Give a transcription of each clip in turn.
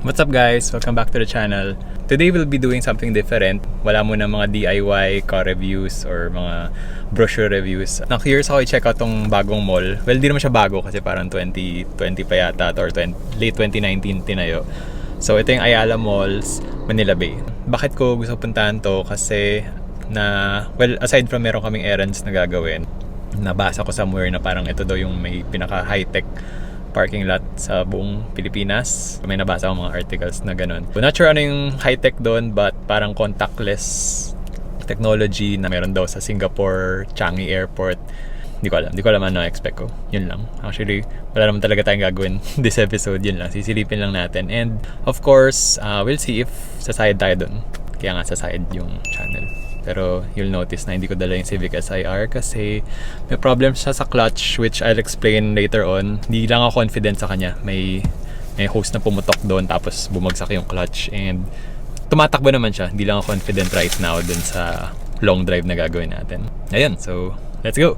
What's up guys? Welcome back to the channel. Today we'll be doing something different. Wala muna mga DIY car reviews or mga brochure reviews. Na-curious ako i-check out tong bagong mall. Well, di naman siya bago kasi parang 2020 pa yata or late 2019 tinayo. So ito yung Ayala Malls, Manila Bay. Bakit ko gusto puntahan to? Kasi aside from meron kaming errands na gagawin, nabasa ko somewhere na parang ito daw yung may pinaka high-tech parking lot sa buong Pilipinas. May nabasa akong mga articles na ganun. Not sure ano yung high-tech doon, but parang contactless technology na meron daw sa Singapore, Changi Airport. Hindi ko alam ano expect ko. Yun lang. Actually, wala naman talaga tayong gagawin this episode. Yun lang. Sisilipin lang natin. And of course, we'll see if sasayad tayo doon. Kaya nga sasayad yung channel. Pero you'll notice na hindi ko dala yung Civic SIR kasi may problem siya sa clutch, which I'll explain later on. Hindi lang ako confident sa kanya. May hose na pumutok doon tapos bumagsak yung clutch and tumatakbo naman siya. Hindi lang ako confident right now dun sa long drive na gagawin natin. Ayun, so let's go!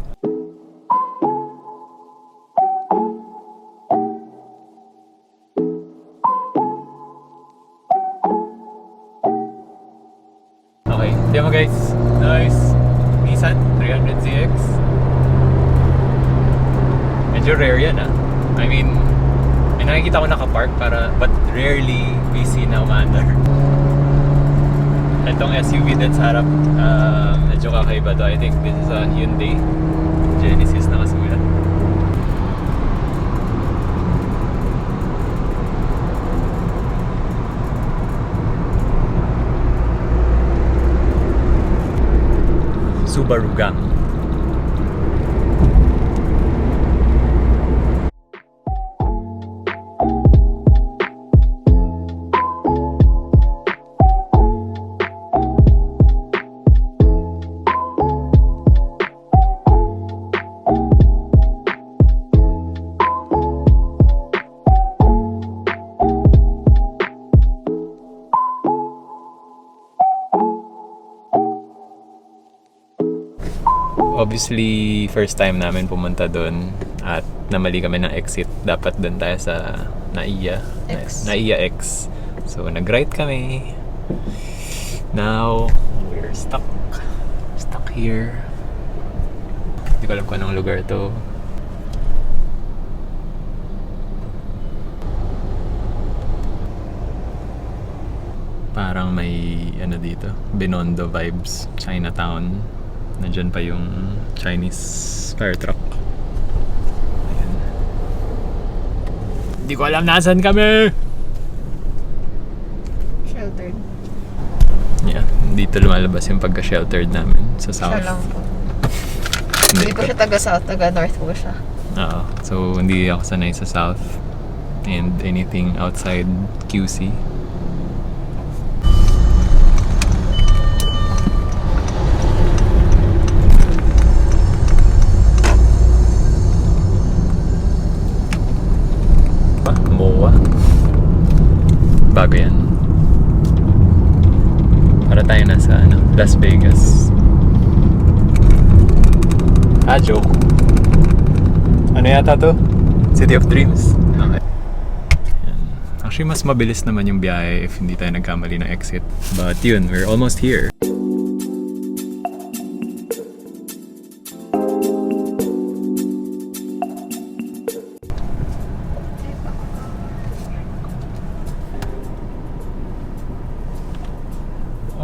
Okay, tiyan mo guys. Nice Nissan 300ZX. Medyo rare yan I mean, may nakikita ko nakapark but rarely we see na umaandar. Itong SUV din sa harap, medyo kakaiba to. I think this is a Hyundai Genesis na kasulat. Subaru Gang. Obviously, first time namin pumunta doon at namali kami ng exit. Dapat doon tayo sa Naiya X. So, nag-right kami. Now, we're stuck here. Hindi ko alam kung anong lugar to. Parang may dito, Binondo vibes, Chinatown. Nandyan pa yung Chinese fire truck. Ayan. Hindi ko alam nasan kami! Sheltered. Yeah, dito lumalabas yung pagka-sheltered namin sa south. Siya lang po. Hindi po siya taga-south, taga-north po siya. Oo. So, hindi ako sanay sa south. And anything outside QC. Bago yan. Para tayo nasa Las Vegas. Joke. Ano yata to? City of Dreams. Okay. Actually, mas mabilis naman yung biyahe if hindi tayo nagkamali ng exit. But yun, we're almost here.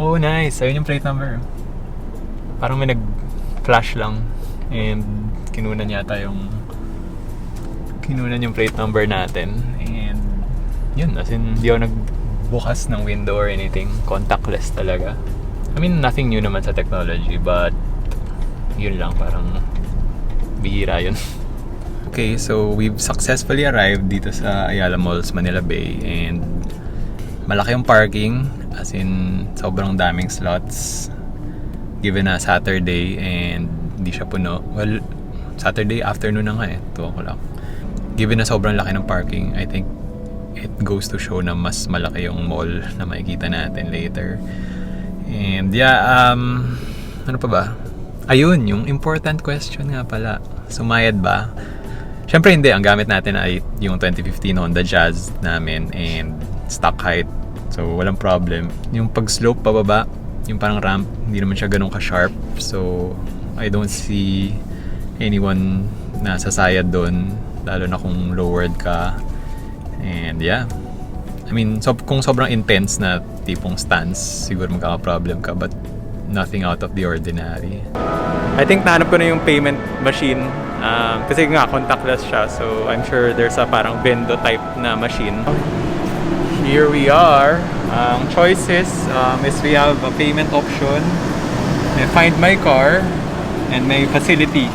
Oh, nice. Ayun yung plate number. Parang may nag-flash lang and kinunan yung plate number natin. And yun, as in, hindi ako nagbukas ng window or anything. Contactless talaga. I mean, nothing new naman sa technology, but yun lang, parang bihira yun. Okay, so we've successfully arrived dito sa Ayala Malls, Manila Bay, and malaki yung parking. As in, sobrang daming slots given na Saturday and hindi siya puno. Well, Saturday afternoon na nga 2 o'clock. Given na sobrang laki ng parking, I think it goes to show na mas malaki yung mall na makikita natin later. And yeah, ano pa ba? Ayun, yung important question nga pala. Sumayad ba? Siyempre hindi, ang gamit natin ay yung 2015 Honda Jazz namin and stock height. So, walang problem. Yung pag-slope pababa, yung parang ramp, hindi naman siya ganun ka-sharp. So, I don't see anyone na sasayad doon, lalo na kung lowered ka. And yeah, I mean, kung sobrang intense na tipong stance, siguro magkaka-problem ka, but nothing out of the ordinary. I think nahanap ko na yung payment machine. Kasi nga, contactless siya. So, I'm sure there's a parang Vendo type na machine. Here we are. Ang choices is we have a payment option. May Find My Car. And may Facility.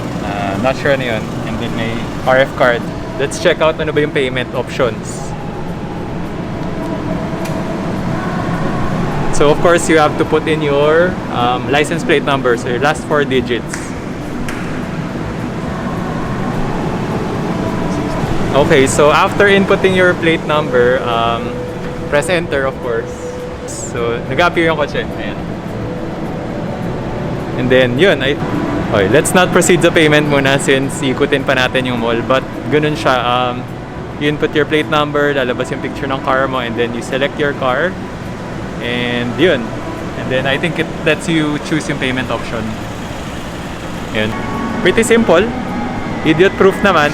Not sure ano yun. And then may RF card. Let's check out ano ba yung payment options. So of course, you have to put in your license plate number, so your last 4 digits. Okay, so after inputting your plate number, press enter of course. So nag-appear yung kotse. Ayan. And then yun, okay, let's not proceed sa payment muna since ikutin pa natin yung mall. But ganun siya, you input your plate number, lalabas yung picture ng car mo, and then you select your car. And yun. And then I think it lets you choose yung payment option. Yun. Pretty simple. Idiot proof naman.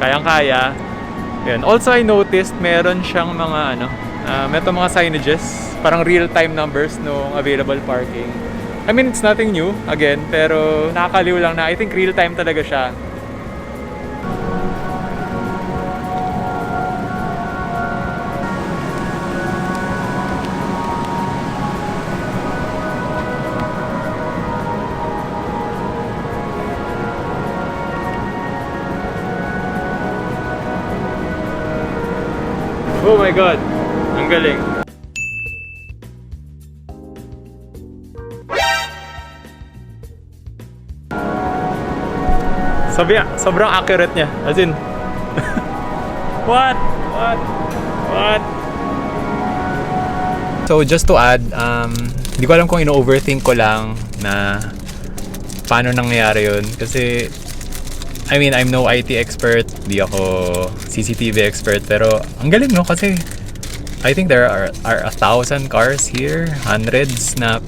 Kayang-kaya. Yun. Also I noticed meron siyang mga meron mga signages, parang real-time numbers no available parking. I mean, it's nothing new again, pero nakakaliw lang na I think real-time talaga siya. Oh my God! Ang galing! Sobrang accurate niya. As in... What? So just to add, hindi ko alam kung ino-overthink ko lang na paano nangyayari yun. Kasi I mean, I'm no IT expert, di ako CCTV expert, pero ang galing no kasi I think there are 1,000 cars here, hundreds na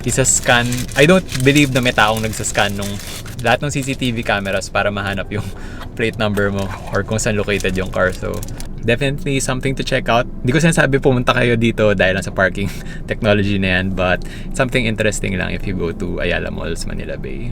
isa-scan. I don't believe na may taong nagsascan nung lahat ng CCTV cameras para mahanap yung plate number mo or kung saan located yung car. So, definitely something to check out. Hindi ko sinasabi pumunta kayo dito dahil lang sa parking technology na yan, but something interesting lang if you go to Ayala Malls, Manila Bay.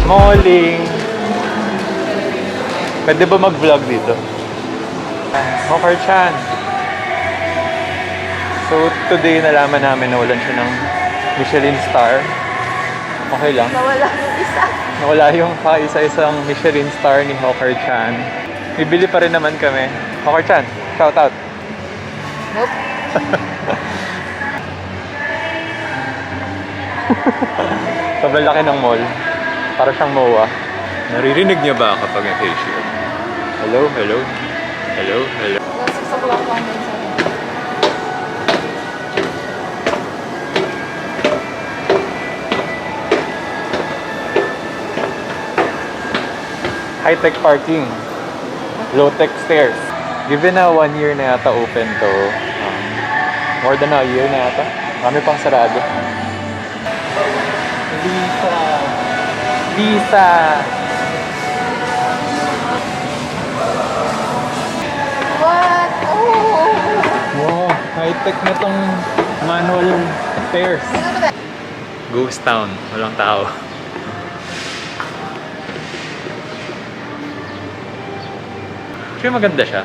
Morning! Pwede ba mag-vlog dito? Mokar-chan! So, today nalaman namin na walan siya ng Michelin star. Okay lang. Nawala yung isa. Nawala yung isa-isang Michelin star ni Hawker-chan. Bibili pa rin naman kami. Hawker-chan, shout out! Nope. Sobrang laki ng mall. Para siyang MOA. Naririnig niya ba kapag may cashier? Hello? Hello? Hello? Hello? Nasa sa block lang din sa High-tech parking. Low-tech stairs. Given na 1 year na yata open to, more than a year na yata. Marami pang sarado. Visa! What? Oh! Wow, high-tech na tong manual stairs. Ghost town, walang tao. Actually maganda siya.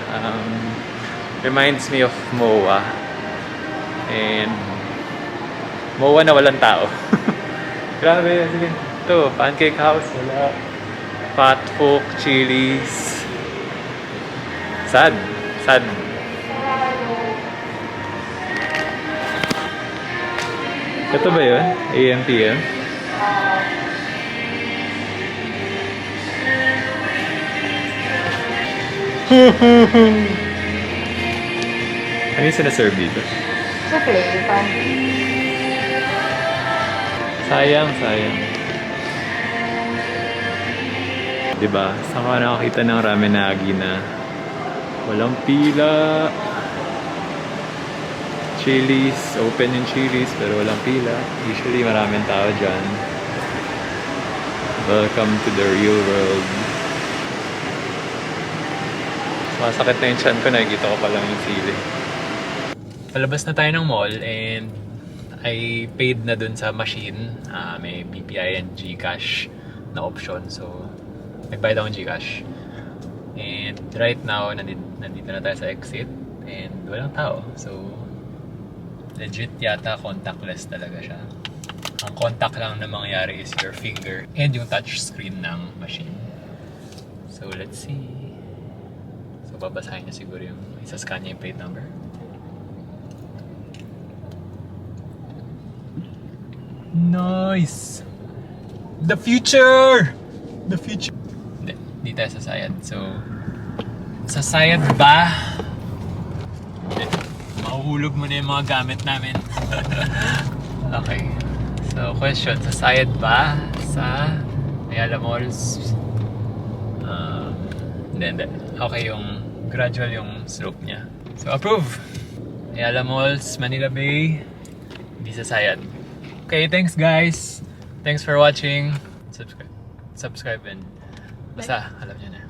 Reminds me of MOA. And MOA na walang tao. Grabe, sige. Ito, Pancake House, wala. Fat Folk, Chili's. Sad. Ito ba yun? AM/PM? Ano yung sinaserve dito? Sa plate, Sayang. Diba? Saan ka nakakita ng ramenagi na walang pila? Chili's, open yung Chili's pero walang pila. Usually maraming tao dyan. Welcome to the real world. Masakit na yung tiyan ko, nakikita ko pa lang yung sili. Palabas na tayo ng mall and I paid na dun sa machine. May BPI and GCash na option. So, nagbayad akong GCash. And right now, nandito na tayo sa exit. And walang tao. So, legit yata contactless talaga siya. Ang contact lang na mangyayari is your finger and yung touch screen ng machine. So, let's see. So, babasahin niya siguro yung isa-scan niya yung plate number. Nice! The future! The future! Hindi tayo sasayad. So, sasayad ba? Hindi. Mahuhulog mo na yung mga gamit namin. Okay. So, question. Sasayad ba sa Ayala Malls? Hindi. Okay, yung gradual yung slope niya. So, approve! Ayala Malls, Manila Bay, hindi sasayad. Okay, thanks guys! Thanks for watching. Subscribe and basta, alam nyo na.